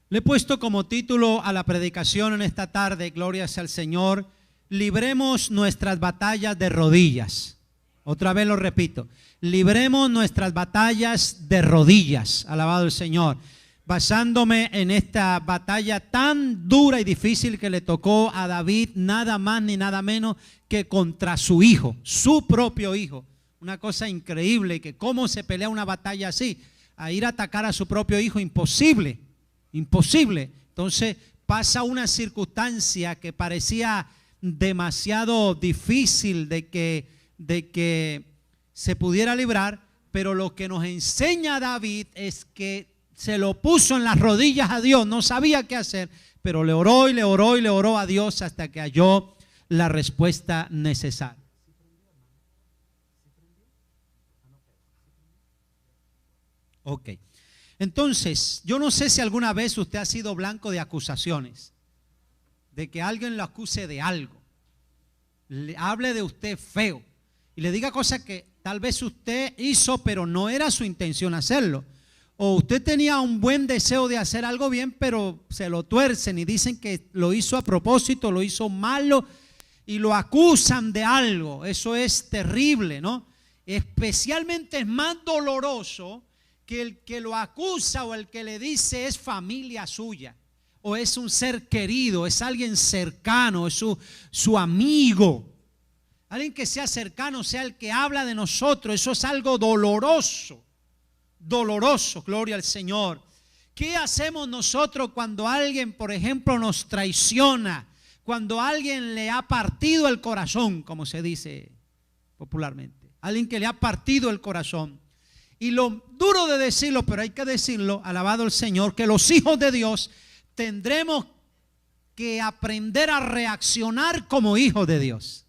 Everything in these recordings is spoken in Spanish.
Le he puesto como título a la predicación en esta tarde, gloria sea al Señor, libremos nuestras batallas de rodillas. Otra vez lo repito, libremos nuestras batallas de rodillas, alabado el Señor. Basándome en esta batalla tan dura y difícil que le tocó a David, nada más ni nada menos que contra su hijo, su propio hijo. Una cosa increíble, que cómo se pelea una batalla así, a ir a atacar a su propio hijo, imposible. Imposible. Entonces pasa una circunstancia que parecía demasiado difícil de que se pudiera librar, pero lo que nos enseña David es que se lo puso en las rodillas a Dios, no sabía qué hacer, pero le oró y le oró y le oró a Dios hasta que halló la respuesta necesaria. Ok. Entonces, yo no sé si alguna vez usted ha sido blanco de acusaciones, de que alguien lo acuse de algo, le hable de usted feo y le diga cosas que tal vez usted hizo, pero no era su intención hacerlo. O usted tenía un buen deseo de hacer algo bien, pero se lo tuercen y dicen que lo hizo a propósito, lo hizo malo y lo acusan de algo. Eso es terrible, ¿no? Especialmente es más doloroso que el que lo acusa o el que le dice es familia suya, o es un ser querido, es alguien cercano, es su amigo, alguien que sea cercano, sea el que habla de nosotros. Eso es algo doloroso, doloroso, gloria al Señor. ¿Qué hacemos nosotros cuando alguien, por ejemplo, nos traiciona? Cuando alguien le ha partido el corazón, como se dice popularmente, alguien que le ha partido el corazón. Y lo duro de decirlo, pero hay que decirlo, alabado el Señor, que los hijos de Dios tendremos que aprender a reaccionar como hijos de Dios.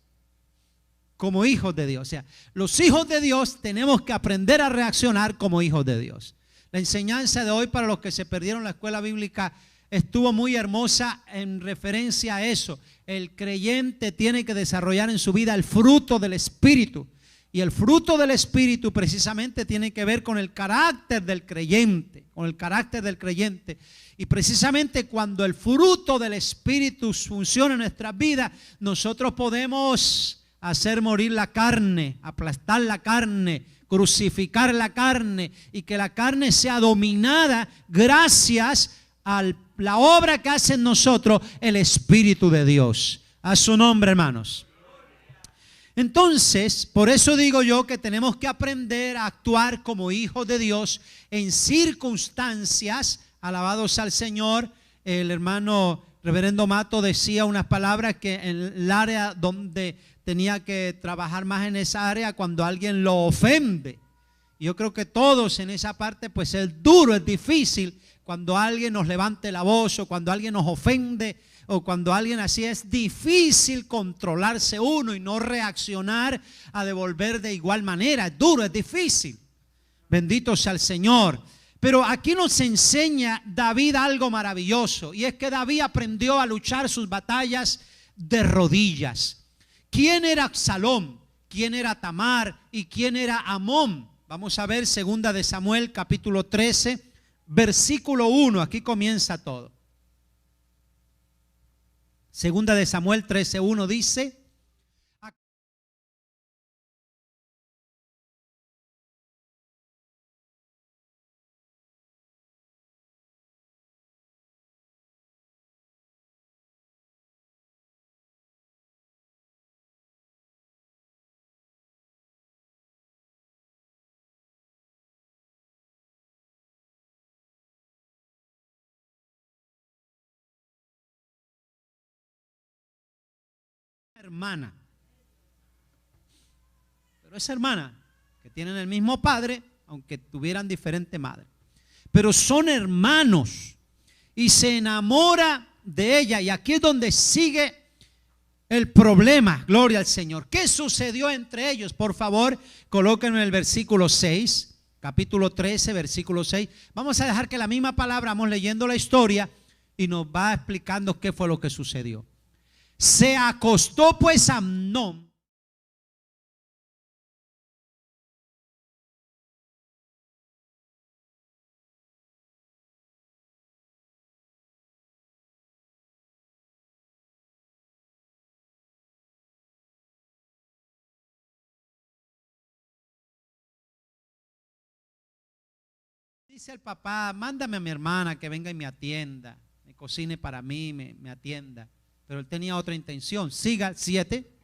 Como hijos de Dios. O sea, los hijos de Dios tenemos que aprender a reaccionar como hijos de Dios. La enseñanza de hoy, para los que se perdieron la escuela bíblica, estuvo muy hermosa en referencia a eso. El creyente tiene que desarrollar en su vida el fruto del Espíritu. Y el fruto del Espíritu precisamente tiene que ver con el carácter del creyente, con el carácter del creyente. Y precisamente cuando el fruto del Espíritu funciona en nuestras vidas, nosotros podemos hacer morir la carne, aplastar la carne, crucificar la carne, y que la carne sea dominada gracias a la obra que hace en nosotros el Espíritu de Dios. A su nombre, hermanos. Entonces, por eso digo yo que tenemos que aprender a actuar como hijos de Dios en circunstancias. Alabados al Señor. El hermano reverendo Mato decía unas palabras que en el área donde tenía que trabajar más, en esa área, cuando alguien lo ofende. Yo creo que todos en esa parte, pues es duro, es difícil cuando alguien nos levante la voz, o cuando alguien nos ofende, o cuando alguien así. Es difícil controlarse uno y no reaccionar a devolver de igual manera. Es duro, es difícil. Bendito sea el Señor. Pero aquí nos enseña David algo maravilloso, y es que David aprendió a luchar sus batallas de rodillas. ¿Quién era Absalón? ¿Quién era Tamar? ¿Y quién era Amón? Vamos a ver 2 de Samuel capítulo 13, versículo 1. Aquí comienza todo. 2 de Samuel 13:1 dice: hermana. Pero esa hermana, que tienen el mismo padre, aunque tuvieran diferente madre, pero son hermanos, y se enamora de ella. Y aquí es donde sigue el problema, gloria al Señor. ¿Qué sucedió entre ellos? Por favor, colóquenlo en el versículo 6, capítulo 13, versículo 6. Vamos a dejar que la misma palabra, vamos leyendo la historia y nos va explicando qué fue lo que sucedió. Se acostó pues Amnón dice el papá, mándame a mi hermana que venga y me atienda, me cocine para mí, me atienda. Pero él tenía otra intención. Siga, 7.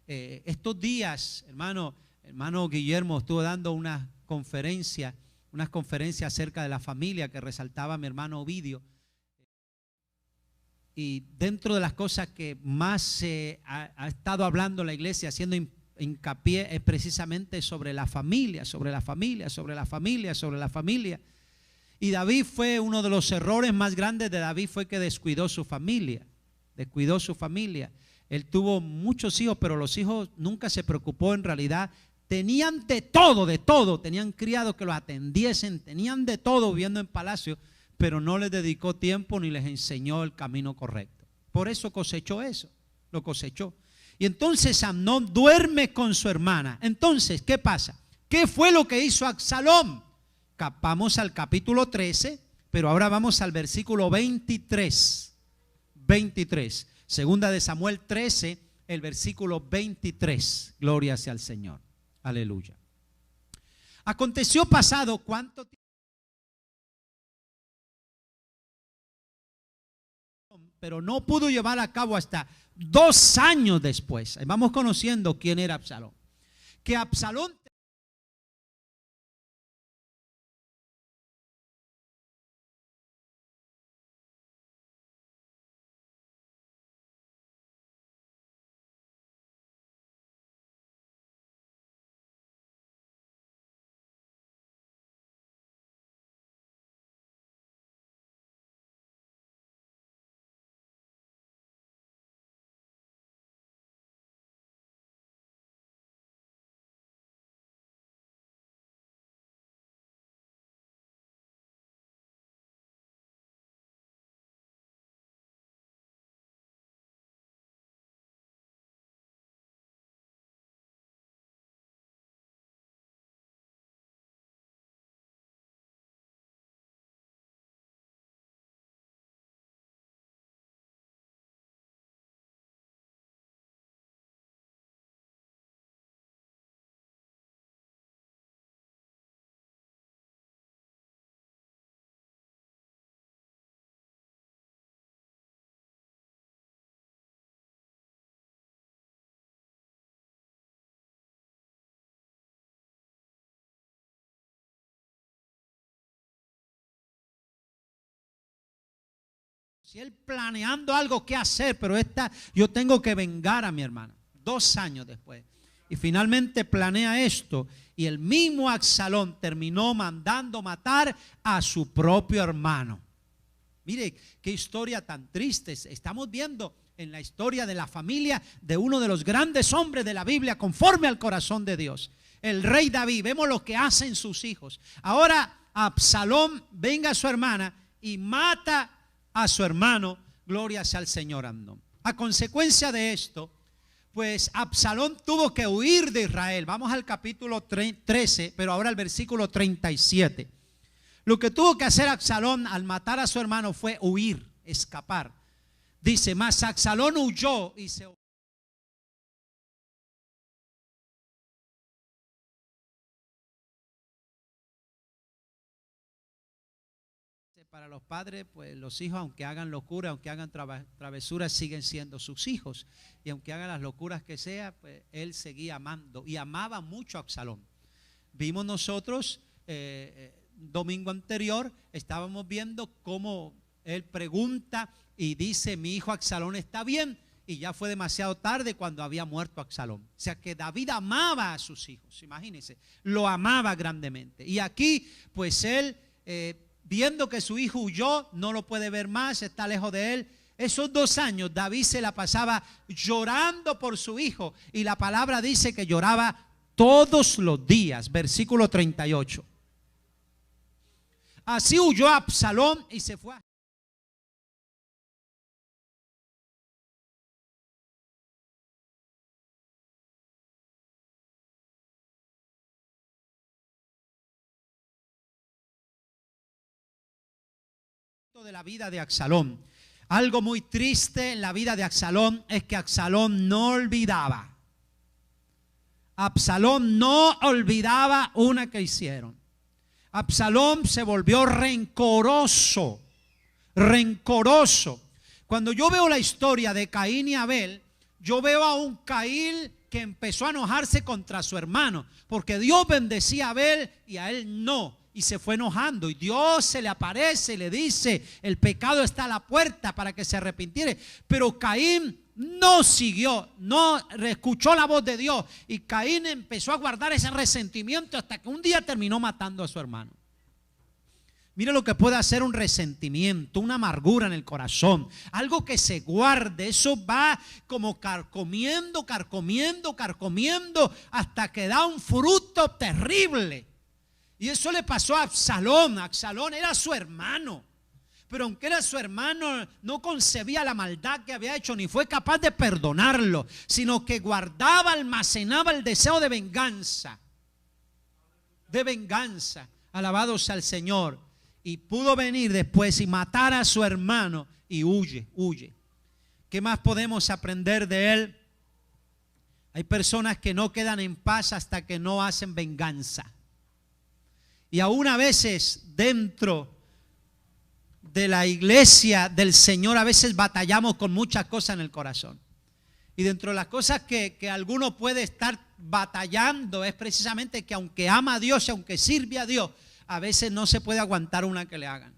Estos días, hermano Guillermo estuvo dando unas conferencias acerca de la familia que resaltaba mi hermano Ovidio. Y dentro de las cosas que más se ha estado hablando la iglesia, haciendo hincapié, es precisamente sobre la familia, sobre la familia, sobre la familia, sobre la familia. Y David fue uno de los errores más grandes de David, fue que descuidó su familia, descuidó su familia. Él tuvo muchos hijos, pero los hijos nunca se preocupó en realidad. Tenían de todo, tenían criados que los atendiesen, tenían de todo viviendo en palacio, pero no les dedicó tiempo ni les enseñó el camino correcto. Por eso cosechó eso, lo cosechó. Y entonces Amnón duerme con su hermana. Entonces, ¿qué pasa? ¿Qué fue lo que hizo Absalón? Vamos al capítulo 13, pero ahora vamos al versículo 23. 23. Segunda de Samuel 13, el versículo 23. Gloria sea al Señor. Aleluya. Aconteció pasado cuánto tiempo, pero no pudo llevar a cabo hasta 2 años después. Vamos conociendo quién era Absalón. Que Absalón si él planeando algo que hacer, pero yo tengo que vengar a mi hermana. 2 años después. Y finalmente planea esto. Y el mismo Absalón terminó mandando matar a su propio hermano. Mire qué historia tan triste. Estamos viendo en la historia de la familia de uno de los grandes hombres de la Biblia conforme al corazón de Dios. El rey David. Vemos lo que hacen sus hijos. Ahora Absalón venga a su hermana y mata a su hermano. Gloria sea al Señor Amnón. A consecuencia de esto, pues Absalón tuvo que huir de Israel. Vamos al capítulo 13, pero ahora al versículo 37. Lo que tuvo que hacer Absalón al matar a su hermano fue huir, escapar. Dice, mas Absalón huyó y se... Para los padres, pues los hijos, aunque hagan locura, aunque hagan travesuras, siguen siendo sus hijos. Y aunque hagan las locuras que sea, pues él seguía amando y amaba mucho a Absalón. Vimos nosotros, domingo anterior, estábamos viendo cómo él pregunta y dice, mi hijo Absalón está bien. Y ya fue demasiado tarde cuando había muerto Absalón. O sea que David amaba a sus hijos, imagínense, lo amaba grandemente. Y aquí, pues él... viendo que su hijo huyó, no lo puede ver más, está lejos de él. Esos 2 años David se la pasaba llorando por su hijo. Y la palabra dice que lloraba todos los días. Versículo 38. Así huyó Absalón y se fue a... de la vida de Absalón. Algo muy triste en la vida de Absalón es que Absalón no olvidaba. Absalón no olvidaba una que hicieron. Absalón se volvió rencoroso. Rencoroso. Cuando yo veo la historia de Caín y Abel, yo veo a un Caín que empezó a enojarse contra su hermano, porque Dios bendecía a Abel y a él no. Y se fue enojando y Dios se le aparece y le dice, el pecado está a la puerta para que se arrepintiere. Pero Caín no siguió, no escuchó la voz de Dios. Y Caín empezó a guardar ese resentimiento hasta que un día terminó matando a su hermano. Mire lo que puede hacer un resentimiento, una amargura en el corazón, algo que se guarde. Eso va como carcomiendo, carcomiendo, carcomiendo hasta que da un fruto terrible. Y eso le pasó a Absalón. Absalón era su hermano, pero aunque era su hermano, no concebía la maldad que había hecho, ni fue capaz de perdonarlo, sino que guardaba, almacenaba el deseo de venganza. De venganza. Alabados al Señor. Y pudo venir después y matar a su hermano y huye. ¿Qué más podemos aprender de él? Hay personas que no quedan en paz hasta que no hacen venganza. Y aún a veces dentro de la iglesia del Señor, a veces batallamos con muchas cosas en el corazón. Y dentro de las cosas que alguno puede estar batallando es precisamente que aunque ama a Dios y aunque sirve a Dios, a veces no se puede aguantar una que le hagan.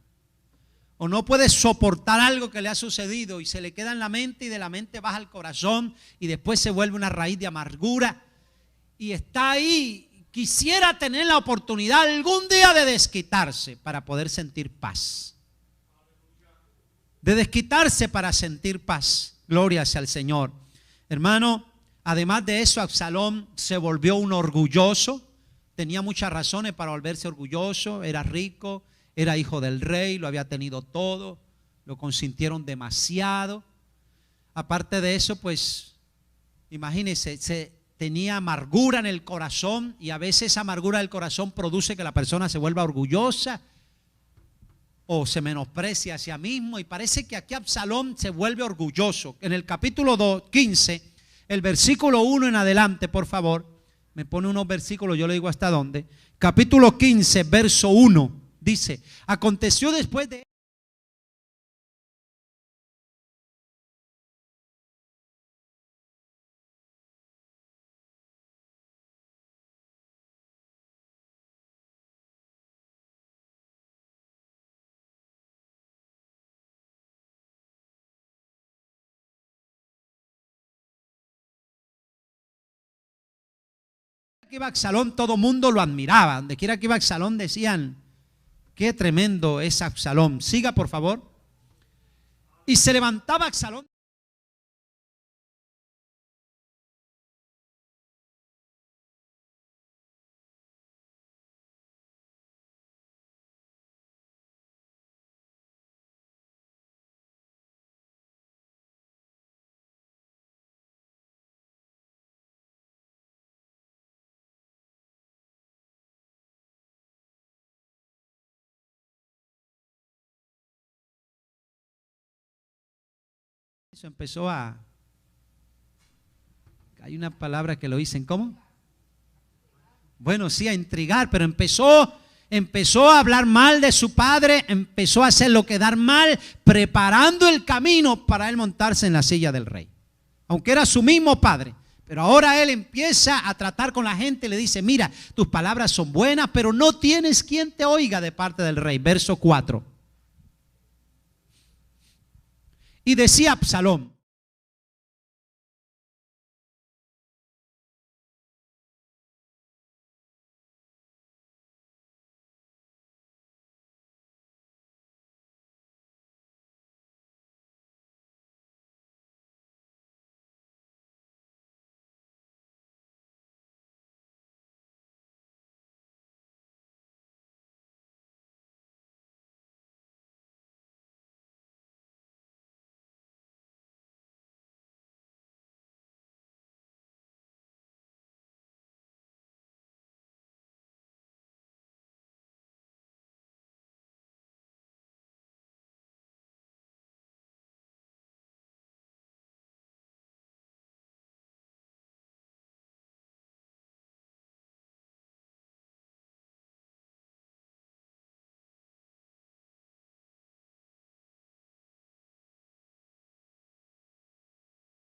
O no puede soportar algo que le ha sucedido y se le queda en la mente y de la mente baja al corazón y después se vuelve una raíz de amargura. Y está ahí. Quisiera tener la oportunidad algún día de desquitarse para poder sentir paz. De desquitarse para sentir paz. Gloria sea al Señor. Hermano, además de eso, Absalón se volvió un orgulloso. Tenía muchas razones para volverse orgulloso. Era rico, era hijo del rey, lo había tenido todo. Lo consintieron demasiado. Aparte de eso, pues, imagínense, tenía amargura en el corazón y a veces esa amargura del corazón produce que la persona se vuelva orgullosa o se menosprecia a sí mismo, y parece que aquí Absalón se vuelve orgulloso. En el capítulo 15, el versículo 1 en adelante, por favor, me pone unos versículos, yo le digo hasta dónde. Capítulo 15, verso 1, dice, aconteció después de que iba Absalón, todo mundo lo admiraba. Donde quiera que iba Absalón decían, qué tremendo es Absalón. Siga, por favor. Y se levantaba Absalón. Eso empezó a... Hay una palabra que lo dicen, ¿cómo? Bueno, sí, a intrigar, pero empezó a hablar mal de su padre, empezó a hacerlo quedar mal, preparando el camino para él montarse en la silla del rey. Aunque era su mismo padre, pero ahora él empieza a tratar con la gente y le dice: mira, tus palabras son buenas, pero no tienes quien te oiga de parte del rey. Verso 4. Y decía Absalón: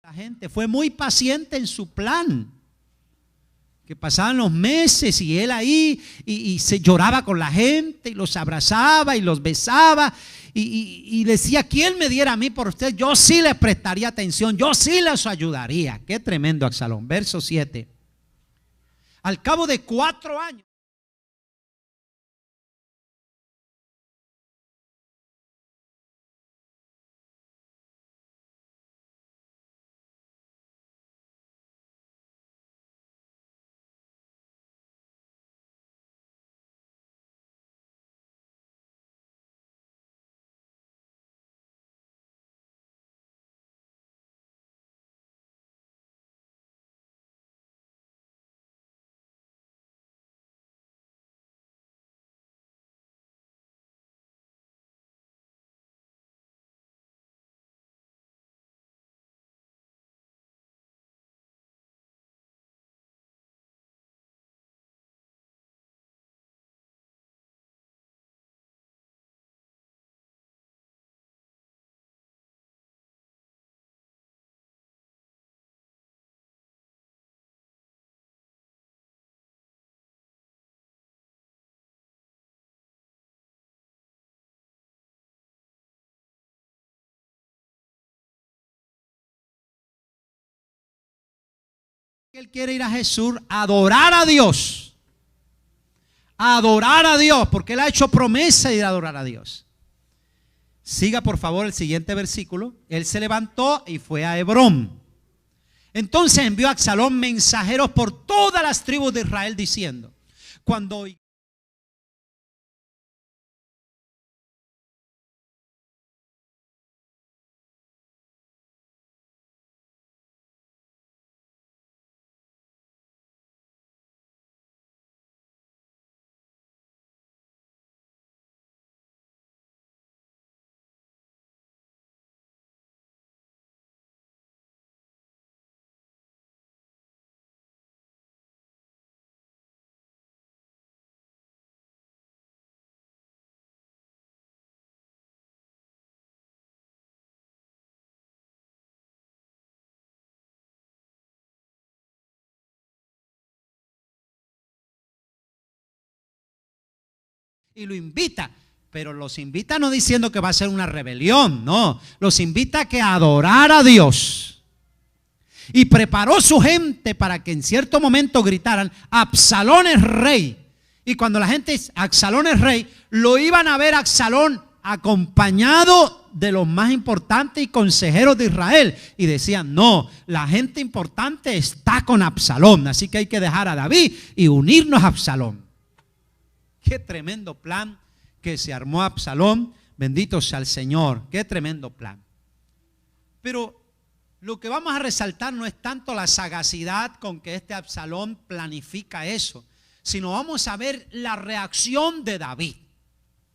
la gente fue muy paciente en su plan, que pasaban los meses y él ahí y se lloraba con la gente y los abrazaba y los besaba y decía: ¿quién me diera a mí por usted? Yo sí les prestaría atención, yo sí les ayudaría. Qué tremendo Absalón. Verso 7. Al cabo de 4 años, él quiere ir a Jesús a adorar a Dios. A adorar a Dios, porque él ha hecho promesa de ir a adorar a Dios. Siga por favor el siguiente versículo. Él se levantó y fue a Hebrón. Entonces envió a Absalón mensajeros por todas las tribus de Israel diciendo: cuando y lo invita, pero los invita no diciendo que va a ser una rebelión, no, los invita a que adorar a Dios. Y preparó su gente para que en cierto momento gritaran: Absalón es rey. Y cuando la gente dice Absalón es rey, lo iban a ver a Absalón acompañado de los más importantes y consejeros de Israel, y decían: no, la gente importante está con Absalón, así que hay que dejar a David y unirnos a Absalón. Qué tremendo plan que se armó Absalón. Bendito sea el Señor. Qué tremendo plan. Pero lo que vamos a resaltar no es tanto la sagacidad con que este Absalón planifica eso, sino vamos a ver la reacción de David.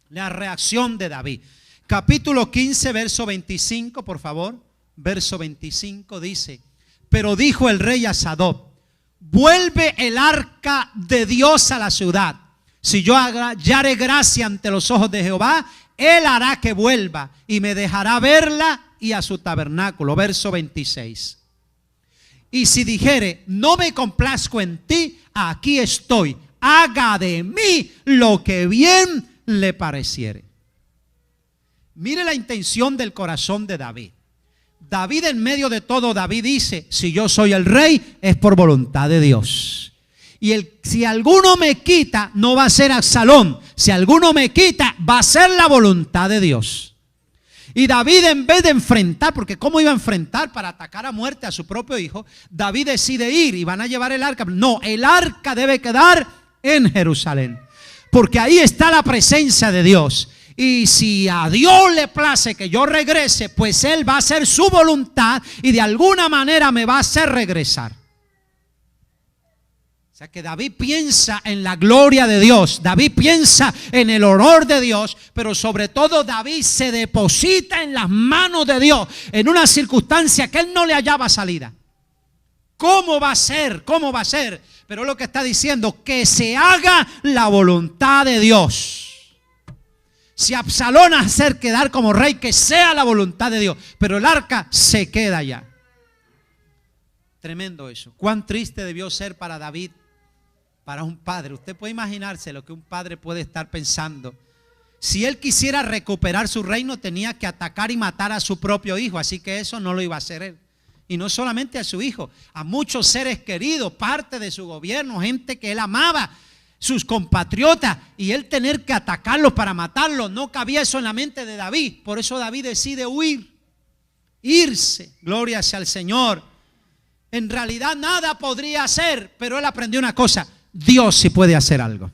La reacción de David. Capítulo 15, verso 25, por favor. verso 25 dice: pero dijo el rey a Sadoc: vuelve el arca de Dios a la ciudad. Si yo hallare gracia ante los ojos de Jehová, Él hará que vuelva y me dejará verla y a su tabernáculo. Verso 26. Y si dijere: no me complazco en ti, aquí estoy, haga de mí lo que bien le pareciere. Mire la intención del corazón de David. David, en medio de todo, David dice: si yo soy el rey, es por voluntad de Dios. Y si alguno me quita, no va a ser Absalón. Si alguno me quita, va a ser la voluntad de Dios. Y David, en vez de enfrentar, porque ¿cómo iba a enfrentar para atacar a muerte a su propio hijo? David decide ir y van a llevar el arca. No, el arca debe quedar en Jerusalén, porque ahí está la presencia de Dios. Y si a Dios le place que yo regrese, pues Él va a hacer su voluntad y de alguna manera me va a hacer regresar. O sea que David piensa en la gloria de Dios, David piensa en el honor de Dios, pero sobre todo David se deposita en las manos de Dios en una circunstancia que él no le hallaba salida. ¿Cómo va a ser? ¿Cómo va a ser? Pero lo que está diciendo, que se haga la voluntad de Dios. Si Absalón hacer quedar como rey, que sea la voluntad de Dios, pero el arca se queda allá. Tremendo eso. Cuán triste debió ser para David, para un padre. Usted puede imaginarse lo que un padre puede estar pensando. Si él quisiera recuperar su reino, tenía que atacar y matar a su propio hijo, así que eso no lo iba a hacer él. Y no solamente a su hijo, a muchos seres queridos, parte de su gobierno, gente que él amaba, sus compatriotas, y él tener que atacarlos para matarlos. No cabía eso en la mente de David. Por eso David decide huir, irse. Gloria sea al Señor. En realidad nada podría hacer, pero él aprendió una cosa: Dios sí puede hacer algo.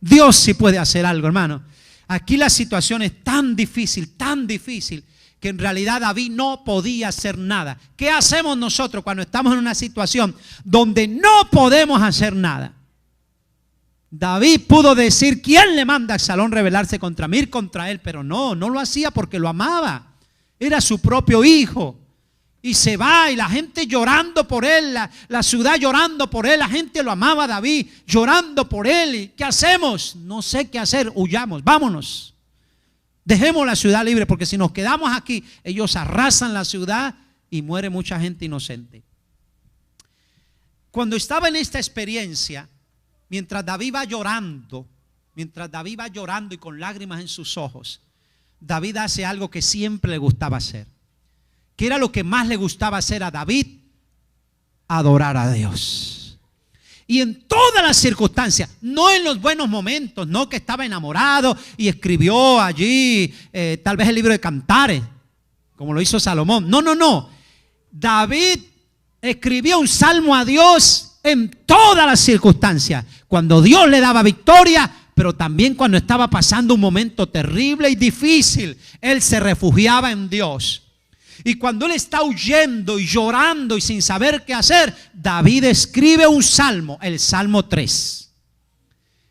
Dios sí puede hacer algo, hermano. Aquí la situación es tan difícil, que en realidad David no podía hacer nada. ¿Qué hacemos nosotros cuando estamos en una situación donde no podemos hacer nada? David pudo decir: ¿quién le manda a Absalón rebelarse contra mí, ir contra él? Pero no lo hacía porque lo amaba. Era su propio hijo. Y se va, y la gente llorando por él, la ciudad llorando por él. La gente lo amaba a David, llorando por él. ¿Y qué hacemos? No sé qué hacer. Huyamos, vámonos. Dejemos la ciudad libre, porque si nos quedamos aquí, ellos arrasan la ciudad y muere mucha gente inocente. Cuando estaba en esta experiencia, mientras David va llorando y con lágrimas en sus ojos, David hace algo que siempre le gustaba hacer. ¿Qué era lo que más le gustaba hacer a David? Adorar a Dios. Y en todas las circunstancias, no en los buenos momentos, no que estaba enamorado y escribió allí tal vez el libro de Cantares, como lo hizo Salomón. No. David escribió un salmo a Dios en todas las circunstancias. Cuando Dios le daba victoria, pero también cuando estaba pasando un momento terrible y difícil, él se refugiaba en Dios. Y cuando él está huyendo y llorando y sin saber qué hacer, David escribe un salmo, el Salmo 3.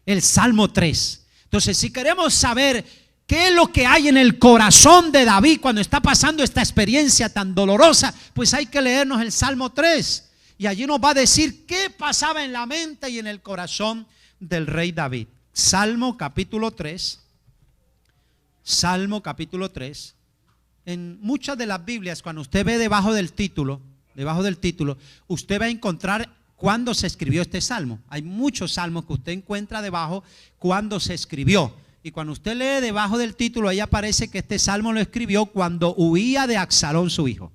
El Salmo 3. Entonces, si queremos saber qué es lo que hay en el corazón de David cuando está pasando esta experiencia tan dolorosa, pues hay que leernos el Salmo 3. Y allí nos va a decir qué pasaba en la mente y en el corazón del rey David. Salmo capítulo 3. Salmo capítulo 3. En muchas de las Biblias, cuando usted ve debajo del título, usted va a encontrar cuándo se escribió este salmo. Hay muchos salmos que usted encuentra debajo cuándo se escribió. Y cuando usted lee debajo del título, ahí aparece que este salmo lo escribió cuando huía de Absalón, su hijo.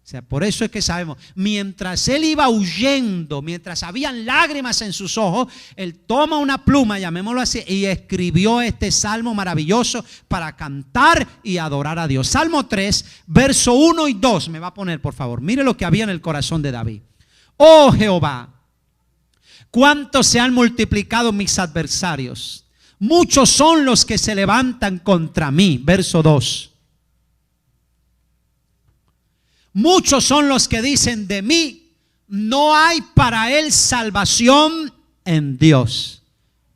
O sea, por eso es que sabemos, mientras él iba huyendo, mientras habían lágrimas en sus ojos, él toma una pluma, llamémoslo así, y escribió este salmo maravilloso para cantar y adorar a Dios. Salmo 3, verso 1 y 2, me va a poner por favor. Mire lo que había en el corazón de David. Oh Jehová, cuánto se han multiplicado mis adversarios, muchos son los que se levantan contra mí. Verso 2. Muchos son los que dicen de mí, no hay para él salvación en Dios.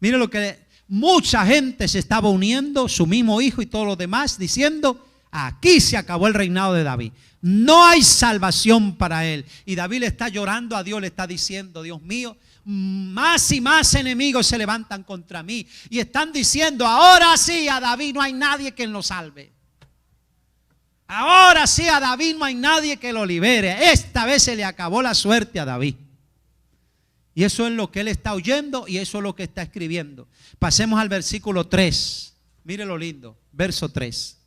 Mire lo que mucha gente se estaba uniendo, su mismo hijo y todos los demás, diciendo, Aquí se acabó el reinado de David. No hay salvación para él. Y David le está llorando a Dios, le está diciendo: Dios mío, más y más enemigos se levantan contra mí. Y están diciendo: ahora sí, a David no hay nadie que lo salve. Ahora sí, a David no hay nadie que lo libere. Esta vez se le acabó la suerte a David. Y eso es lo que él está oyendo y eso es lo que está escribiendo. Pasemos al versículo 3. Mire lo lindo, verso 3.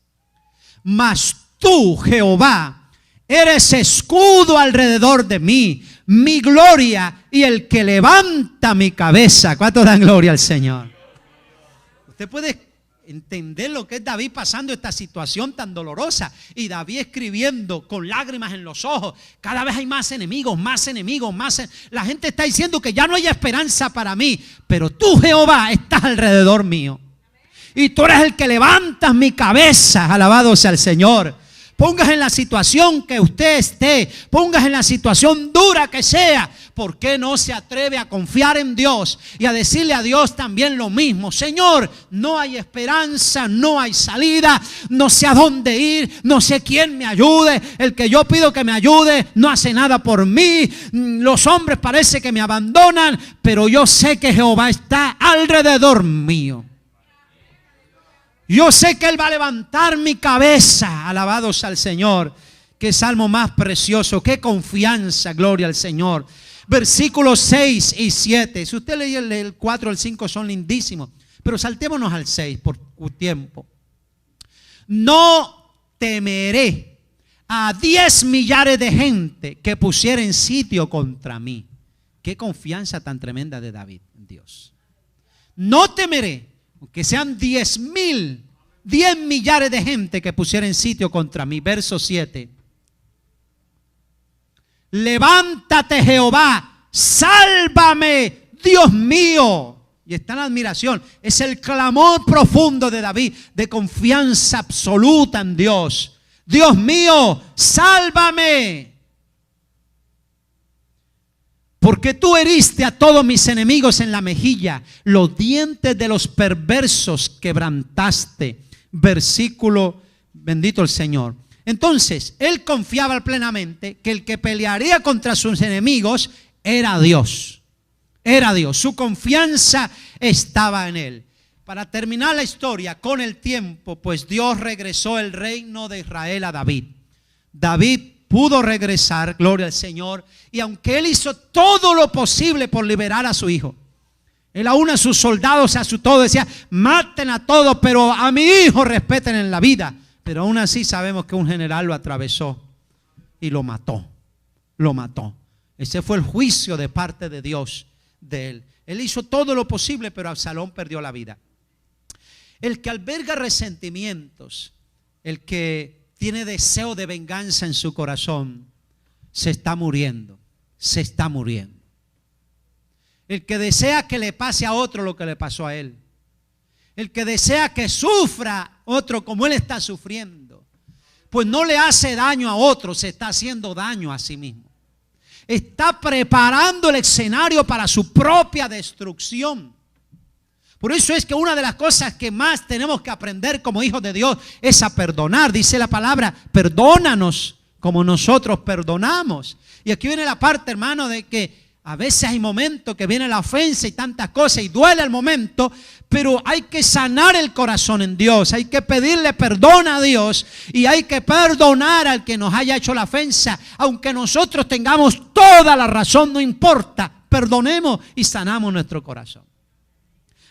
Mas tú, Jehová, eres escudo alrededor de mí, mi gloria y el que levanta mi cabeza. ¿Cuántos dan gloria al Señor? Usted puede entender lo que es David pasando esta situación tan dolorosa. Y David escribiendo con lágrimas en los ojos. Cada vez hay más enemigos, más enemigos, más. La gente está diciendo que ya no hay esperanza para mí. Pero tú, Jehová, estás alrededor mío. Y tú eres el que levantas mi cabeza. Alabado sea el Señor. Pongas en la situación que usted esté, pongas en la situación dura que sea, ¿por qué no se atreve a confiar en Dios y a decirle a Dios también lo mismo? Señor, no hay esperanza, no hay salida, no sé a dónde ir, no sé quién me ayude. El que yo pido que me ayude no hace nada por mí. Los hombres parece que me abandonan, pero yo sé que Jehová está alrededor mío. Yo sé que Él va a levantar mi cabeza. Alabados al Señor. Qué salmo más precioso. Qué confianza. Gloria al Señor. Versículos 6 y 7. Si usted lee el 4 y el 5 son lindísimos. Pero saltémonos al 6 por tiempo. No temeré a 10 millares de gente que pusieren sitio contra mí. Qué confianza tan tremenda de David en Dios. No temeré. Aunque sean 10 millares de gente que pusieran sitio contra mí. Verso 7. Levántate, Jehová, sálvame, Dios mío. Y está en la admiración. Es el clamor profundo de David, de confianza absoluta en Dios. Dios mío, sálvame. Porque tú heriste a todos mis enemigos en la mejilla, los dientes de los perversos quebrantaste. Versículo, bendito el Señor. Entonces, él confiaba plenamente que el que pelearía contra sus enemigos era Dios. Era Dios. Su confianza estaba en él. Para terminar la historia, con el tiempo, pues Dios regresó el reino de Israel a David. David pudo regresar, gloria al Señor, y aunque él hizo todo lo posible por liberar a su hijo, él aún a sus soldados, a su todo, decía: maten a todos, pero a mi hijo respeten en la vida. Pero aún así sabemos que un general lo atravesó y lo mató. Lo mató. Ese fue el juicio de parte de Dios de él. Él hizo todo lo posible, pero Absalón perdió la vida. El que alberga resentimientos, el que tiene deseo de venganza en su corazón, se está muriendo, se está muriendo. El que desea que le pase a otro lo que le pasó a él, el que desea que sufra otro como él está sufriendo, pues no le hace daño a otro, se está haciendo daño a sí mismo. Está preparando el escenario para su propia destrucción. Por eso es que una de las cosas que más tenemos que aprender como hijos de Dios es a perdonar. Dice la palabra: perdónanos como nosotros perdonamos. Y aquí viene la parte, hermano, de que a veces hay momentos que viene la ofensa y tantas cosas y duele el momento, pero hay que sanar el corazón en Dios. Hay que pedirle perdón a Dios y hay que perdonar al que nos haya hecho la ofensa. Aunque nosotros tengamos toda la razón, no importa. Perdonemos y sanamos nuestro corazón.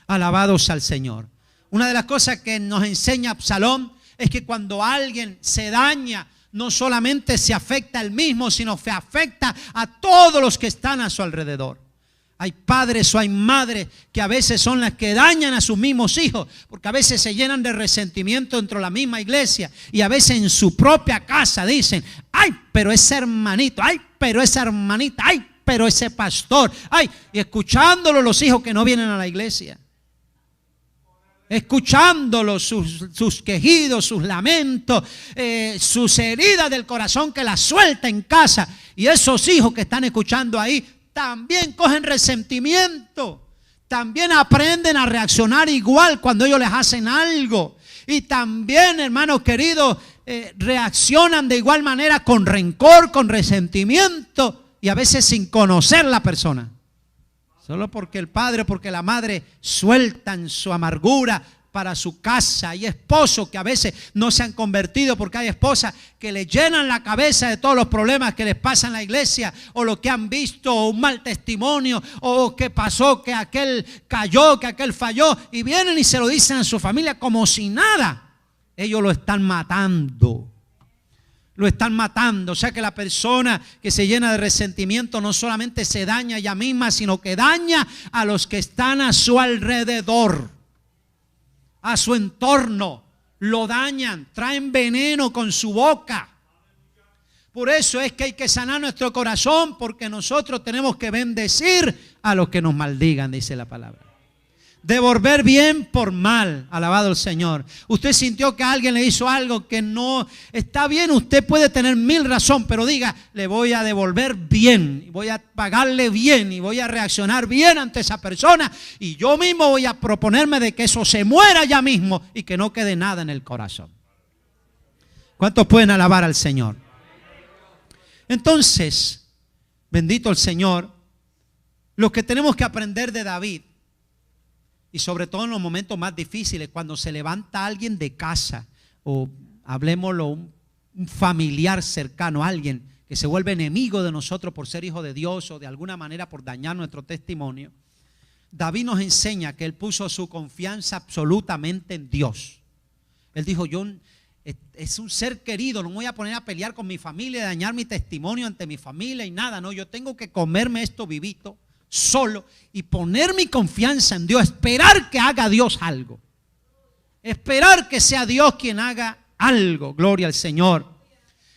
Alabados al Señor. Una de las cosas que nos enseña Absalón es que cuando alguien se daña, no solamente se afecta a él mismo, sino que afecta a todos los que están a su alrededor. Hay padres o hay madres que a veces son las que dañan a sus mismos hijos, porque a veces se llenan de resentimiento dentro de la misma iglesia y a veces en su propia casa dicen: ay, pero ese hermanito, ay, pero esa hermanita, ay, pero ese pastor, ay, y escuchándolo los hijos que no vienen a la iglesia. Escuchándolos, sus quejidos, sus lamentos, sus heridas del corazón que las suelta en casa. Y esos hijos que están escuchando ahí también cogen resentimiento. También aprenden a reaccionar igual cuando ellos les hacen algo. Y también, hermanos queridos, reaccionan de igual manera con rencor, con resentimiento y a veces sin conocer la persona. Solo porque el padre o porque la madre sueltan su amargura para su casa. Hay esposos que a veces no se han convertido porque hay esposas que le llenan la cabeza de todos los problemas que les pasan en la iglesia, o lo que han visto, o un mal testimonio, o que pasó, que aquel cayó, que aquel falló, y vienen y se lo dicen a su familia como si nada. Ellos lo están matando. Lo están matando. O sea que la persona que se llena de resentimiento no solamente se daña a ella misma, sino que daña a los que están a su alrededor, a su entorno. Lo dañan, traen veneno con su boca. Por eso es que hay que sanar nuestro corazón, porque nosotros tenemos que bendecir a los que nos maldigan, dice la palabra. Devolver bien por mal, alabado el Señor. Usted sintió que alguien le hizo algo que no está bien, usted puede tener 1000 razones, pero diga, le voy a devolver bien, voy a pagarle bien y voy a reaccionar bien ante esa persona, y yo mismo voy a proponerme de que eso se muera ya mismo y que no quede nada en el corazón. ¿Cuántos pueden alabar al Señor? Entonces, bendito el Señor, lo que tenemos que aprender de David, y sobre todo en los momentos más difíciles, cuando se levanta alguien de casa, o hablemoslo, un familiar cercano, alguien que se vuelve enemigo de nosotros por ser hijo de Dios, o de alguna manera por dañar nuestro testimonio. David nos enseña que él puso su confianza absolutamente en Dios. Él dijo, es un ser querido, no me voy a poner a pelear con mi familia, dañar mi testimonio ante mi familia y nada, no, yo tengo que comerme esto vivito, solo, y poner mi confianza en Dios, esperar que haga Dios algo, esperar que sea Dios quien haga algo. Gloria al Señor.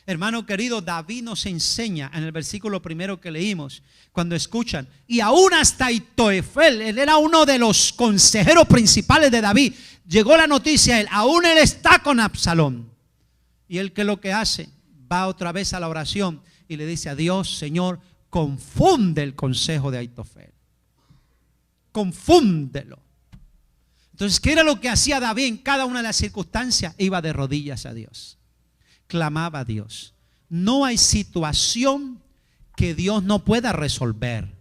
Hermano querido, David nos enseña en el versículo primero que leímos, cuando escuchan, y aún hasta Ahitofel, él era uno de los consejeros principales de David, llegó la noticia a él, aún él está con Absalón, y él, ¿qué es lo que hace? Va otra vez a la oración y le dice a Dios, Señor, confunde el consejo de Ahitofel, confúndelo. Entonces, ¿qué era lo que hacía David en cada una de las circunstancias? Iba de rodillas a Dios, clamaba a Dios. No hay situación que Dios no pueda resolver,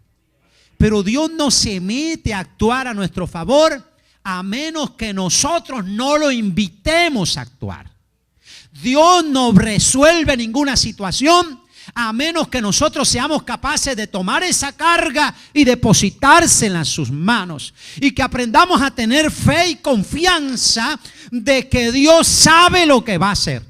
pero Dios no se mete a actuar a nuestro favor a menos que nosotros no lo invitemos a actuar. Dios no resuelve ninguna situación a menos que nosotros seamos capaces de tomar esa carga y depositársela en sus manos, y que aprendamos a tener fe y confianza de que Dios sabe lo que va a hacer.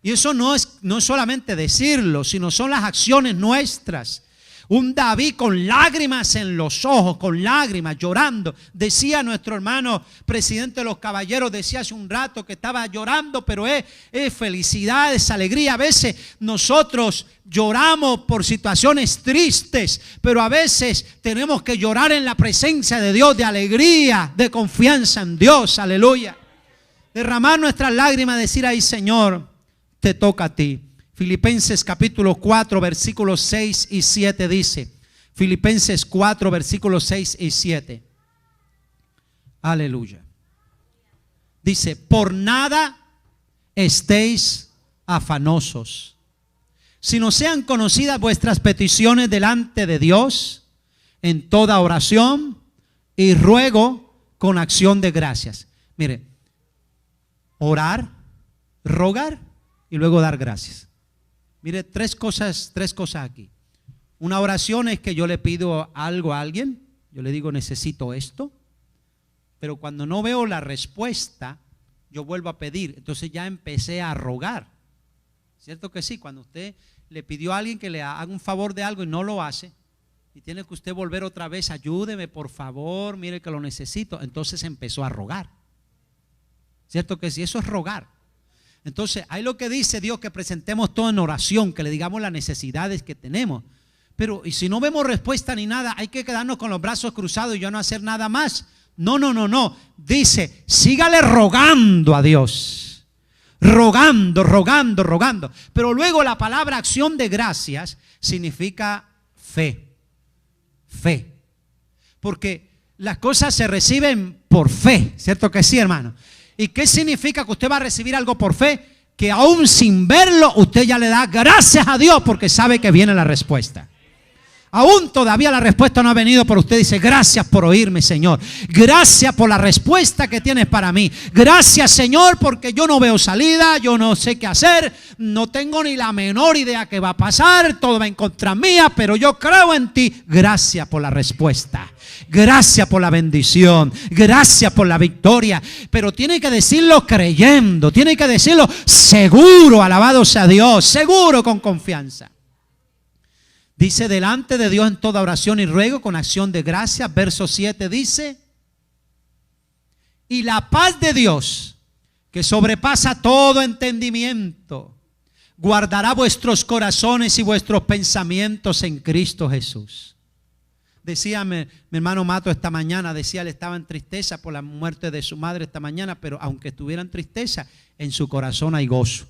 Y eso no es solamente decirlo, sino son las acciones nuestras. Un David con lágrimas en los ojos, con lágrimas, llorando. Decía nuestro hermano presidente de los caballeros, decía hace un rato que estaba llorando, pero es felicidad, es alegría. A veces nosotros lloramos por situaciones tristes, pero a veces tenemos que llorar en la presencia de Dios, de alegría, de confianza en Dios. Aleluya. Derramar nuestras lágrimas, decir ahí, Señor, te toca a ti. Filipenses capítulo 4 versículos 6 y 7 dice, Filipenses 4 versículos 6 y 7, aleluya, dice, por nada estéis afanosos, sino sean conocidas vuestras peticiones delante de Dios en toda oración y ruego con acción de gracias. Mire, orar, rogar y luego dar gracias. Mire, tres cosas aquí. Una oración es que yo le pido algo a alguien, yo le digo necesito esto, pero cuando no veo la respuesta, yo vuelvo a pedir. Entonces ya empecé a rogar. ¿Cierto que sí? Cuando usted le pidió a alguien que le haga un favor de algo y no lo hace, y tiene que usted volver otra vez, ayúdeme por favor, mire que lo necesito, entonces empezó a rogar. ¿Cierto que sí? Eso es rogar. Entonces, hay lo que dice Dios, que presentemos todo en oración, que le digamos las necesidades que tenemos. Pero, y si no vemos respuesta ni nada, hay que quedarnos con los brazos cruzados y yo no hacer nada más. No. Dice, sígale rogando a Dios. Rogando. Pero luego la palabra acción de gracias significa fe. Porque las cosas se reciben por fe. ¿Cierto que sí, hermano? ¿Y qué significa que usted va a recibir algo por fe? Que aún sin verlo, usted ya le da gracias a Dios porque sabe que viene la respuesta. Aún todavía la respuesta no ha venido, pero usted dice: gracias por oírme, Señor. Gracias por la respuesta que tienes para mí. Gracias, Señor, porque yo no veo salida, yo no sé qué hacer, no tengo ni la menor idea qué va a pasar, todo va en contra mía, pero yo creo en ti. Gracias por la respuesta. Gracias por la bendición. Gracias por la victoria. Pero tiene que decirlo creyendo, tiene que decirlo seguro, alabado sea Dios, seguro, con confianza. Dice: delante de Dios en toda oración y ruego con acción de gracias. Verso 7 dice: y la paz de Dios, que sobrepasa todo entendimiento, guardará vuestros corazones y vuestros pensamientos en Cristo Jesús. Decía mi hermano Mato esta mañana, decía, él estaba en tristeza por la muerte de su madre esta mañana, pero aunque estuviera en tristeza, en su corazón hay gozo.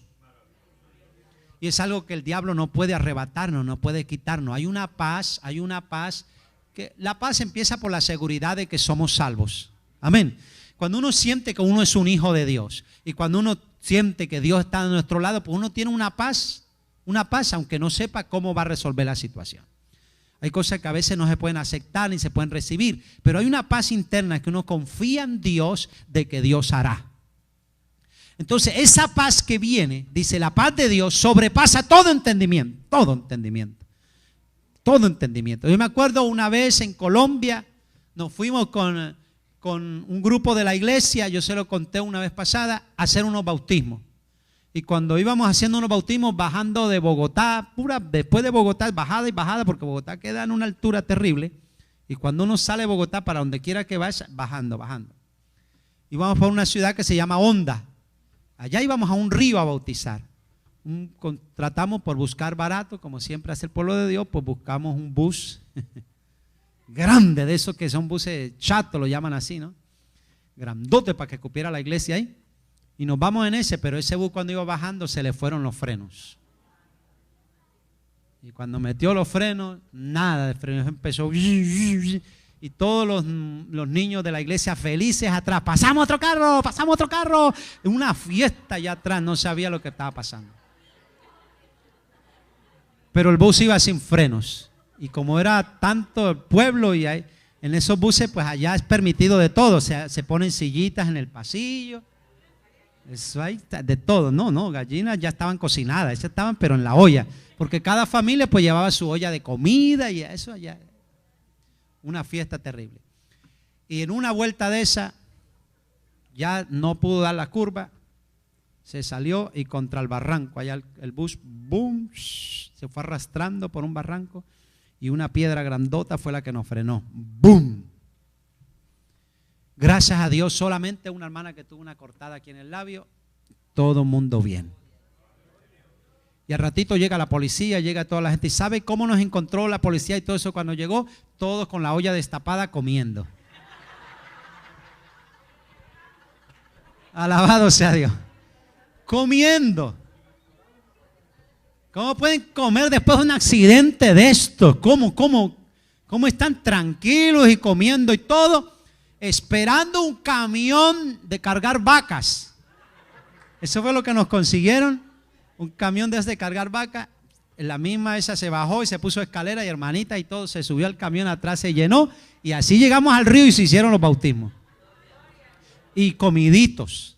Y es algo que el diablo no puede arrebatarnos, no puede quitarnos. Hay una paz, que la paz empieza por la seguridad de que somos salvos. Amén. Cuando uno siente que uno es un hijo de Dios y cuando uno siente que Dios está de nuestro lado, pues uno tiene una paz aunque no sepa cómo va a resolver la situación. Hay cosas que a veces no se pueden aceptar ni se pueden recibir, pero hay una paz interna que uno confía en Dios de que Dios hará. Entonces esa paz que viene, dice, la paz de Dios sobrepasa todo entendimiento, todo entendimiento, todo entendimiento. Yo me acuerdo una vez en Colombia, nos fuimos con un grupo de la iglesia, yo se lo conté una vez pasada, a hacer unos bautismos. Y cuando íbamos haciendo unos bautismos bajando de Bogotá, después de Bogotá, bajada y bajada, porque Bogotá queda en una altura terrible. Y cuando uno sale de Bogotá, para donde quiera que vaya, bajando. Íbamos por una ciudad que se llama Honda. Allá íbamos a un río a bautizar. Tratamos por buscar barato, como siempre hace el pueblo de Dios, pues buscamos un bus grande, de esos que son buses chatos, lo llaman así, ¿no? Grandote para que cupiera la iglesia ahí. Y nos vamos en ese, pero ese bus cuando iba bajando se le fueron los frenos. Y cuando metió los frenos, nada de frenos, empezó. Y todos los niños de la iglesia felices atrás. Pasamos otro carro. Una fiesta allá atrás, no sabía lo que estaba pasando. Pero el bus iba sin frenos. Y como era tanto el pueblo y en esos buses, pues allá es permitido de todo. O sea, se ponen sillitas en el pasillo. Eso hay de todo. No, gallinas ya estaban cocinadas, esas estaban pero en la olla. Porque cada familia pues llevaba su olla de comida y eso allá. Una fiesta terrible. Y en una vuelta de esa, ya no pudo dar la curva, se salió y contra el barranco, allá el bus, boom, se fue arrastrando por un barranco y una piedra grandota fue la que nos frenó. ¡Boom! Gracias a Dios, solamente una hermana que tuvo una cortada aquí en el labio, todo mundo bien. Y al ratito llega la policía, llega toda la gente. ¿Y sabe cómo nos encontró la policía y todo eso cuando llegó? Todos con la olla destapada comiendo. Alabado sea Dios. Comiendo. ¿Cómo pueden comer después de un accidente de esto? ¿Cómo están tranquilos y comiendo y todo? Esperando un camión de cargar vacas. Eso fue lo que nos consiguieron. Un camión de cargar vaca. La misma esa se bajó y se puso escalera y hermanita y todo se subió al camión atrás, se llenó y así llegamos al río y se hicieron los bautismos. Y comiditos.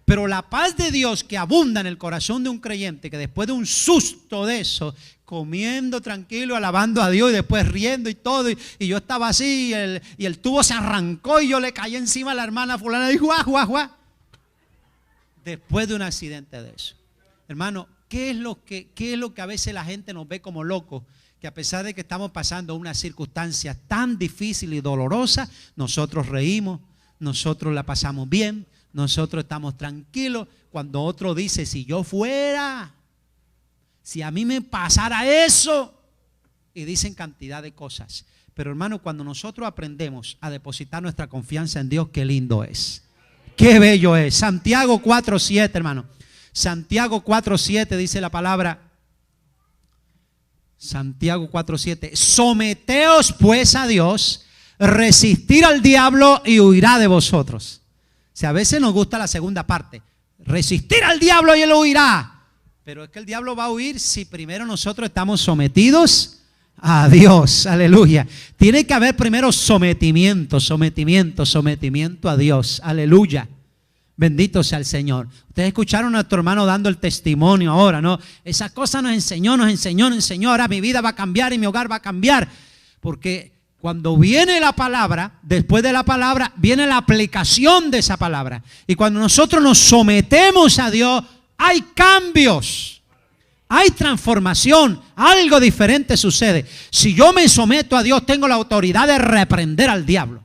Pero la paz de Dios que abunda en el corazón de un creyente, que después de un susto de eso, comiendo tranquilo, alabando a Dios y después riendo y todo, y yo estaba así y el tubo se arrancó y yo le caí encima a la hermana fulana y guau. Después de un accidente de eso. Hermano, ¿qué es lo que a veces la gente nos ve como locos? Que a pesar de que estamos pasando una circunstancia tan difícil y dolorosa, nosotros reímos, nosotros la pasamos bien, nosotros estamos tranquilos. Cuando otro dice, si yo fuera, si a mí me pasara eso, y dicen cantidad de cosas. Pero hermano, cuando nosotros aprendemos a depositar nuestra confianza en Dios, qué lindo es. Qué bello es. Santiago 4:7, hermano. Santiago 4:7 dice la palabra. Santiago 4:7. Someteos pues a Dios, resistir al diablo y huirá de vosotros. O sea, a veces nos gusta la segunda parte. Resistir al diablo y él huirá. Pero es que el diablo va a huir si primero nosotros estamos sometidos a Dios. Aleluya. Tiene que haber primero sometimiento a Dios. Aleluya. Bendito sea el Señor. Ustedes escucharon a nuestro hermano dando el testimonio ahora, ¿no? Esa cosa nos enseñó. Ahora mi vida va a cambiar y mi hogar va a cambiar. Porque cuando viene la palabra, después de la palabra, viene la aplicación de esa palabra. Y cuando nosotros nos sometemos a Dios, hay cambios, hay transformación, algo diferente sucede. Si yo me someto a Dios, tengo la autoridad de reprender al diablo.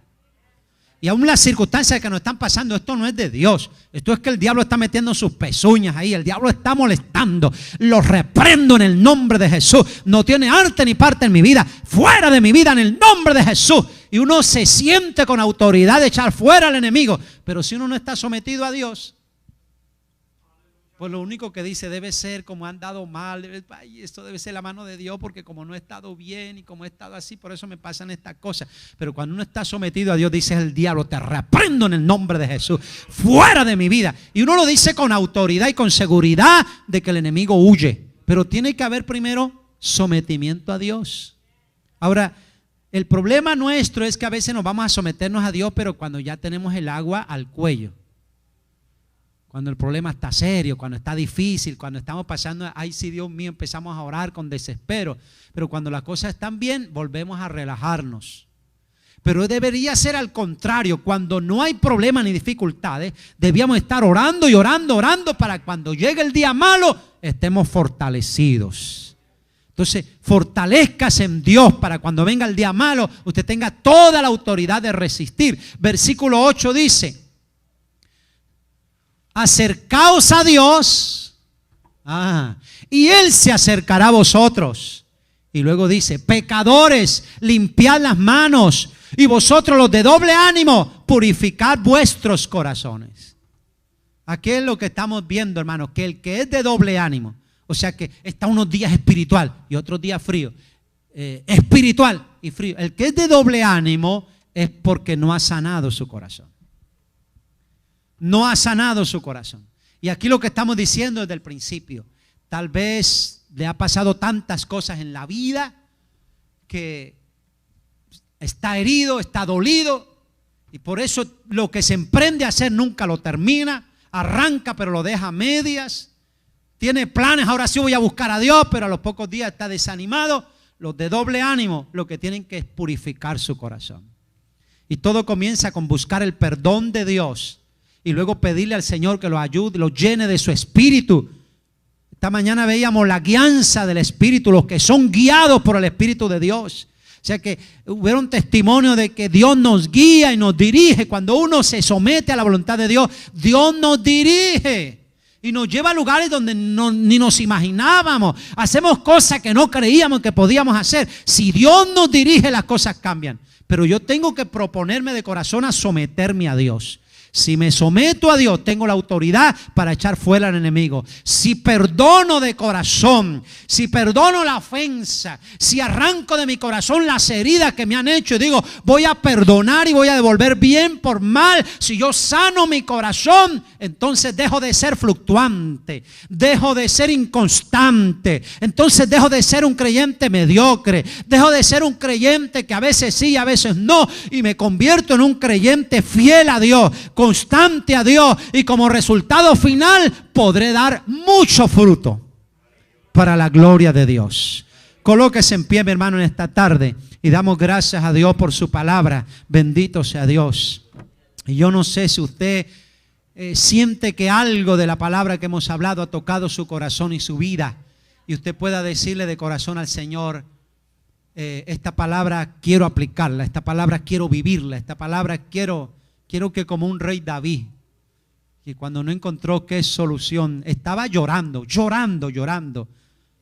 Y aún las circunstancias que nos están pasando, esto no es de Dios. Esto es que el diablo está metiendo sus pezuñas ahí. El diablo está molestando. Lo reprendo en el nombre de Jesús. No tiene arte ni parte en mi vida. Fuera de mi vida en el nombre de Jesús. Y uno se siente con autoridad de echar fuera al enemigo. Pero si uno no está sometido a Dios, pues lo único que dice debe ser como han dado mal, ay, esto debe ser la mano de Dios porque como no he estado bien y como he estado así, por eso me pasan estas cosas. Pero cuando uno está sometido a Dios, dice el diablo, te reprendo en el nombre de Jesús, fuera de mi vida. Y uno lo dice con autoridad y con seguridad de que el enemigo huye. Pero tiene que haber primero sometimiento a Dios. Ahora, el problema nuestro es que a veces nos vamos a someternos a Dios, pero cuando ya tenemos el agua al cuello. Cuando el problema está serio, cuando está difícil, cuando estamos pasando, ay sí Dios mío, empezamos a orar con desespero. Pero cuando las cosas están bien, volvemos a relajarnos. Pero debería ser al contrario, cuando no hay problemas ni dificultades, debíamos estar orando y orando para cuando llegue el día malo, estemos fortalecidos. Entonces, fortalezcas en Dios para cuando venga el día malo, usted tenga toda la autoridad de resistir. Versículo 8 dice: acercaos a Dios, y Él se acercará a vosotros. Y luego dice: pecadores, limpiad las manos, y vosotros los de doble ánimo, purificad vuestros corazones. Aquí es lo que estamos viendo, hermanos, que el que es de doble ánimo, o sea que está unos días espiritual y otros días frío, espiritual y frío. El que es de doble ánimo es porque no ha sanado su corazón. No ha sanado su corazón. Y aquí lo que estamos diciendo desde el principio, tal vez le ha pasado tantas cosas en la vida que está herido, está dolido, y por eso lo que se emprende a hacer nunca lo termina. Arranca pero lo deja a medias. Tiene planes, ahora sí voy a buscar a Dios, pero a los pocos días está desanimado. Los de doble ánimo lo que tienen que es purificar su corazón. Y todo comienza con buscar el perdón de Dios y luego pedirle al Señor que lo ayude, lo llene de su espíritu. Esta mañana veíamos la guianza del Espíritu, los que son guiados por el Espíritu de Dios. O sea que hubo un testimonio de que Dios nos guía y nos dirige. Cuando uno se somete a la voluntad de Dios, Dios nos dirige y nos lleva a lugares donde ni nos imaginábamos. Hacemos cosas que no creíamos que podíamos hacer. Si Dios nos dirige, las cosas cambian. Pero yo tengo que proponerme de corazón a someterme a Dios. Si me someto a Dios, tengo la autoridad para echar fuera al enemigo. Si perdono de corazón, si perdono la ofensa, si arranco de mi corazón las heridas que me han hecho y digo, voy a perdonar y voy a devolver bien por mal. Si yo sano mi corazón, entonces dejo de ser fluctuante, dejo de ser inconstante, entonces dejo de ser un creyente mediocre, dejo de ser un creyente que a veces sí, a veces no, y me convierto en un creyente fiel a Dios, constante a Dios, y como resultado final podré dar mucho fruto para la gloria de Dios. Colóquese en pie, mi hermano, en esta tarde y damos gracias a Dios por su palabra. Bendito sea Dios. Y yo no sé si usted siente que algo de la palabra que hemos hablado ha tocado su corazón y su vida, y usted pueda decirle de corazón al Señor: esta palabra quiero aplicarla, esta palabra quiero vivirla, esta palabra quiero que como un rey David, que cuando no encontró qué solución, estaba llorando,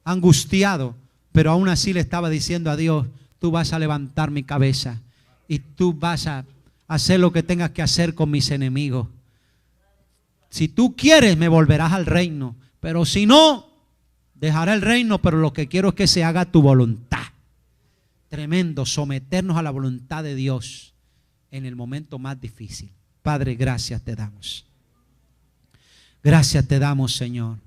angustiado, pero aún así le estaba diciendo a Dios: tú vas a levantar mi cabeza y tú vas a hacer lo que tengas que hacer con mis enemigos. Si tú quieres, me volverás al reino, pero si no, dejaré el reino, pero lo que quiero es que se haga tu voluntad. tremendo someternos a la voluntad de Dios en el momento más difícil. Padre, gracias te damos. Gracias te damos, Señor,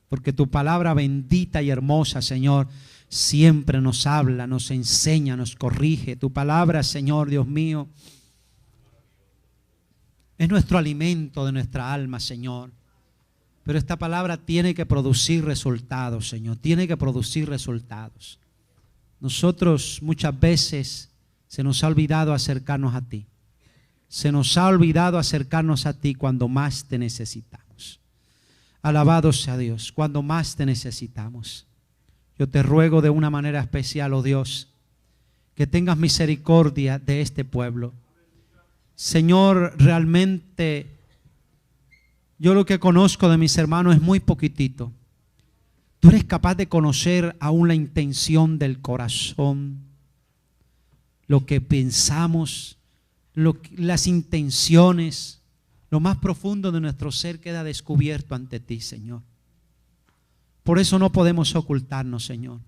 porque tu palabra bendita y hermosa, Señor, siempre nos habla, nos enseña, nos corrige. Tu palabra, Señor, Dios mío, es nuestro alimento de nuestra alma, Señor. Pero esta palabra tiene que producir resultados, Señor. Tiene que producir resultados. Nosotros muchas veces se nos ha olvidado acercarnos a ti. Se nos ha olvidado acercarnos a ti cuando más te necesitamos. Alabado sea Dios, cuando más te necesitamos. Yo te ruego de una manera especial, oh Dios, que tengas misericordia de este pueblo. Señor, realmente yo lo que conozco de mis hermanos es muy poquitito. Tú eres capaz de conocer aún la intención del corazón, lo que pensamos, las intenciones, lo más profundo de nuestro ser queda descubierto ante ti, Señor. Por eso no podemos ocultarnos, Señor.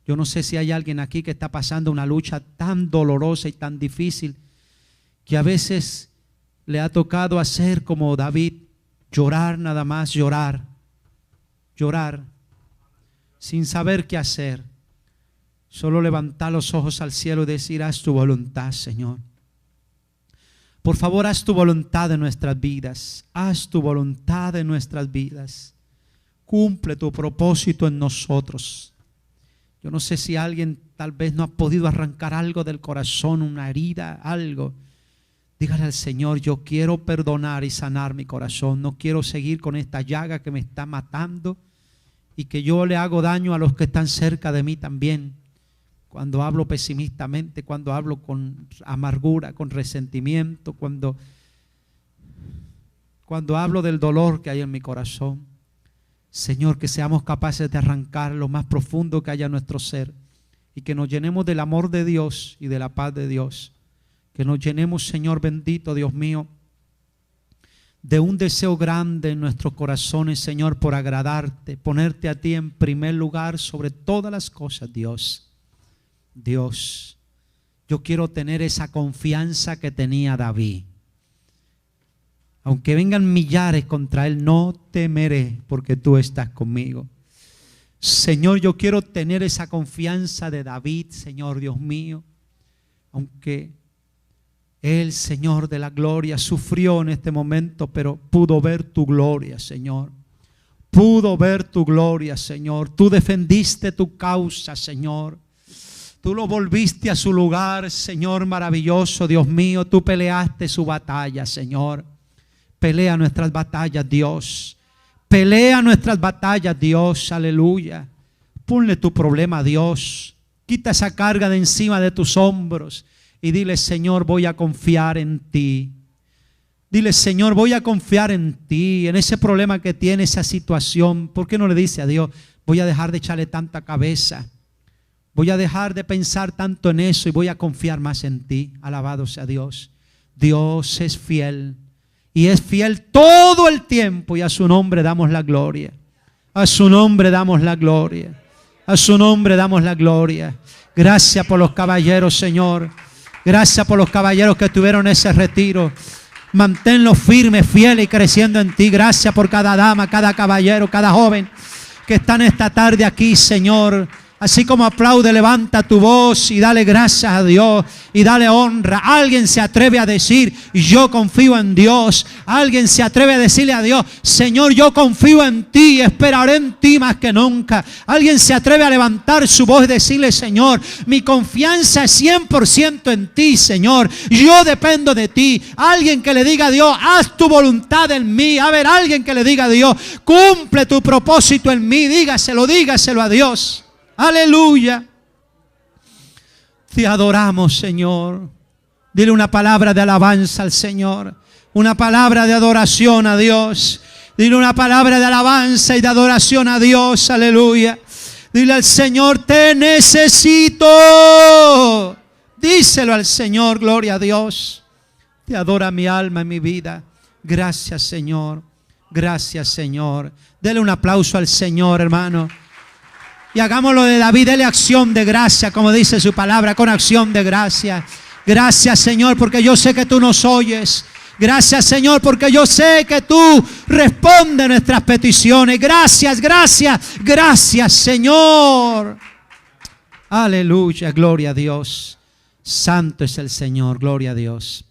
Yo no sé si hay alguien aquí que está pasando una lucha tan dolorosa y tan difícil que a veces le ha tocado hacer como David, llorar nada más, llorar, sin saber qué hacer. Solo levantar los ojos al cielo y decir: haz tu voluntad, Señor. Por favor, haz tu voluntad en nuestras vidas. Haz tu voluntad en nuestras vidas. Cumple tu propósito en nosotros. Yo no sé si alguien tal vez no ha podido arrancar algo del corazón, una herida, algo. Dígale al Señor: yo quiero perdonar y sanar mi corazón. No quiero seguir con esta llaga que me está matando y que yo le hago daño a los que están cerca de mí también. Cuando hablo pesimistamente, cuando hablo con amargura, con resentimiento, cuando hablo del dolor que hay en mi corazón. Señor, que seamos capaces de arrancar lo más profundo que haya en nuestro ser y que nos llenemos del amor de Dios y de la paz de Dios. Que nos llenemos, Señor bendito, Dios mío, de un deseo grande en nuestros corazones, Señor, por agradarte, ponerte a ti en primer lugar sobre todas las cosas, Dios. Dios, yo quiero tener esa confianza que tenía David. Aunque vengan millares contra él, no temeré, porque tú estás conmigo. Señor, yo quiero tener esa confianza de David, Señor Dios mío. Aunque él, Señor de la gloria, sufrió en este momento, pero pudo ver tu gloria, Señor. Pudo ver tu gloria, Señor. Tú defendiste tu causa, Señor. Tú lo volviste a su lugar, Señor maravilloso, Dios mío. Tú peleaste su batalla, Señor. Pelea nuestras batallas, Dios. Pelea nuestras batallas, Dios. Aleluya. Ponle tu problema a Dios. Quita esa carga de encima de tus hombros. Y dile: Señor, voy a confiar en ti. Dile: Señor, voy a confiar en ti. En ese problema que tiene, esa situación. ¿Por qué no le dice a Dios: voy a dejar de echarle tanta cabeza? Voy a dejar de pensar tanto en eso y voy a confiar más en ti. Alabado sea Dios. Dios es fiel. Y es fiel todo el tiempo. Y a su nombre damos la gloria. A su nombre damos la gloria. A su nombre damos la gloria. Gracias por los caballeros, Señor. Gracias por los caballeros que tuvieron ese retiro. Manténlos firmes, fieles y creciendo en ti. Gracias por cada dama, cada caballero, cada joven que están esta tarde aquí, Señor. Así como aplaude, levanta tu voz y dale gracias a Dios y dale honra. Alguien se atreve a decir: yo confío en Dios. Alguien se atreve a decirle a Dios: Señor, yo confío en ti, esperaré en ti más que nunca. Alguien se atreve a levantar su voz y decirle: Señor, mi confianza es 100% en ti, Señor. Yo dependo de ti. Alguien que le diga a Dios: haz tu voluntad en mí. A ver, alguien que le diga a Dios: cumple tu propósito en mí. Dígaselo a Dios. Aleluya. Te adoramos, Señor. Dile una palabra de alabanza al Señor. Una palabra de adoración a Dios. Dile una palabra de alabanza y de adoración a Dios. Aleluya. Dile al Señor: te necesito. Díselo al Señor. Gloria a Dios. Te adora mi alma y mi vida. Gracias, Señor. Gracias, Señor. Dele un aplauso al Señor, hermano. Y hagámoslo de David, dele acción de gracia, como dice su palabra, con acción de gracia. Gracias, Señor, porque yo sé que tú nos oyes. Gracias, Señor, porque yo sé que tú respondes nuestras peticiones. Gracias, gracias, gracias, Señor. Aleluya, gloria a Dios. Santo es el Señor, gloria a Dios.